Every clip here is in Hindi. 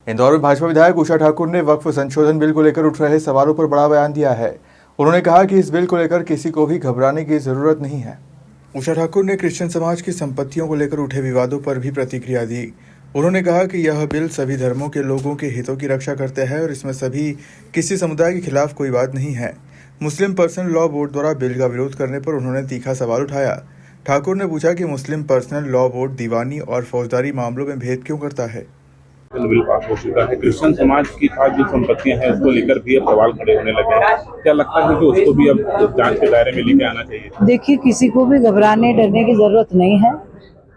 इंदौर में भाजपा विधायक उषा ठाकुर ने वक्फ संशोधन बिल को लेकर उठ रहे सवालों पर बड़ा बयान दिया है। उन्होंने कहा कि इस बिल को लेकर किसी को भी घबराने की जरूरत नहीं है। उषा ठाकुर ने क्रिश्चियन समाज की संपत्तियों को लेकर उठे विवादों पर भी प्रतिक्रिया दी। उन्होंने कहा कि यह बिल सभी धर्मों के लोगों के हितों की रक्षा करता है और इसमें सभी किसी समुदाय के खिलाफ कोई बात नहीं है। मुस्लिम पर्सनल लॉ बोर्ड द्वारा बिल का विरोध करने पर उन्होंने तीखा सवाल उठाया। ठाकुर ने पूछा कि मुस्लिम पर्सनल लॉ बोर्ड दीवानी और फौजदारी मामलों में भेद क्यों करता है। बिल पास हो चुका है, क्रिश्चियन समाज की खास जो संपत्तियां हैं उसको लेकर भी अब सवाल खड़े होने लगे हैं। क्या लगता है कि उसको भी अब जांच के दायरे में लेके आना चाहिए? देखिए, किसी को भी घबराने डरने की जरूरत नहीं है।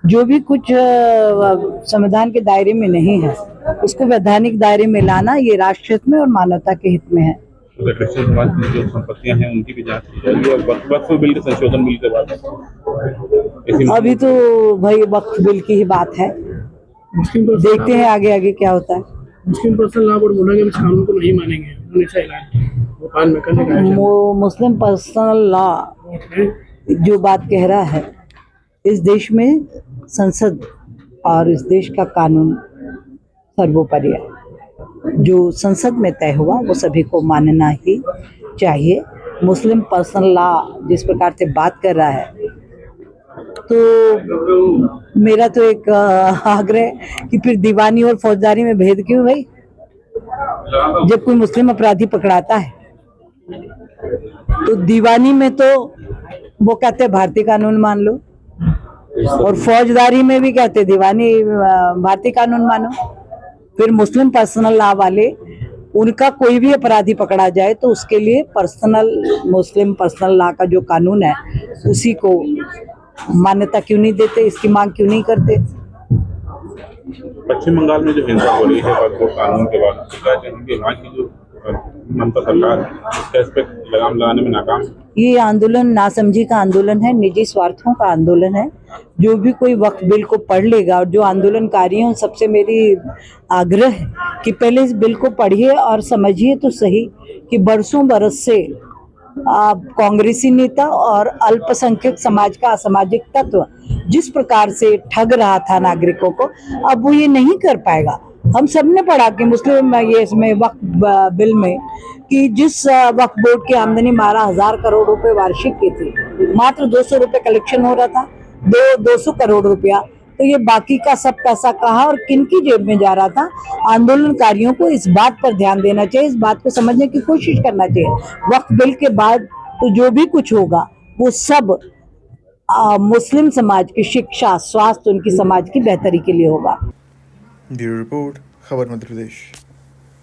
जो भी कुछ संविधान के दायरे में नहीं है उसको वैधानिक दायरे में लाना ये राष्ट्र हित में और मानवता के हित में है। तो क्रिश्चियन समाज की जो संपत्तियां हैं उनकी भी जांच हो रही है वक्फ बिल के संशोधन बिल के बाद। अभी तो भाई वक्फ बिल की ही बात है, देखते हैं आगे आगे क्या होता है। मुस्लिम पर्सनल लॉ बोर्ड बोला कि इस कानून को नहीं मानेंगे, उन्होंने ऐसा ऐलान किया भोपाल में करने का। मुस्लिम पर्सनल लॉ जो बात कह रहा है, इस देश में संसद और इस देश का कानून सर्वोपरि है। जो संसद में तय हुआ वो सभी को मानना ही चाहिए। मुस्लिम पर्सनल लॉ जिस प्रकार से बात कर रहा है, तो मेरा तो एक आग्रह कि फिर दीवानी और फौजदारी में भेद क्यों भाई? जब कोई मुस्लिम अपराधी पकड़ाता है तो दीवानी में तो वो कहते हैं भारतीय कानून मान लो, और फौजदारी में भी कहते दीवानी भारतीय कानून मानो। फिर मुस्लिम पर्सनल लॉ वाले, उनका कोई भी अपराधी पकड़ा जाए तो उसके लिए मुस्लिम पर्सनल लॉ का जो कानून है उसी को मान्यता क्यों नहीं देते, इसकी मांग क्यों नहीं करते? पश्चिम बंगाल में जो हिंसा हो रही है वक्फ कानून के बाद, वहाँ की जो ममता सरकार है इस पे लगाम लगाने में नाकाम। ये आंदोलन नासमझी का आंदोलन है, निजी स्वार्थों का आंदोलन है। जो भी कोई वक्फ बिल को पढ़ लेगा और जो आंदोलनकारी हैं उन सबसे मेरी आग्रह है कि पहले इस बिल को पढ़िए और समझिए तो सही कि बरसों बरस से कांग्रेसी नेता और अल्पसंख्यक समाज का असामाजिक तत्व जिस प्रकार से ठग रहा था नागरिकों को, अब वो ये नहीं कर पाएगा। हम सब ने पढ़ा कि मुस्लिम ये इसमें वक्फ बिल में कि जिस वक्फ बोर्ड की आमदनी 12,000 करोड़ रुपए वार्षिक की थी, मात्र 200 रुपए कलेक्शन हो रहा था, 200 करोड़ रुपया। तो ये बाकी का सब पैसा कहाँ और किनकी जेब में जा रहा था? आंदोलनकारियों को इस बात पर ध्यान देना चाहिए, इस बात को समझने की कोशिश करना चाहिए। वक्फ बिल के बाद तो जो भी कुछ होगा वो सब मुस्लिम समाज की शिक्षा, स्वास्थ्य, उनकी समाज की बेहतरी के लिए होगा। ब्यूरो रिपोर्ट, खबर मध्य प्रदेश।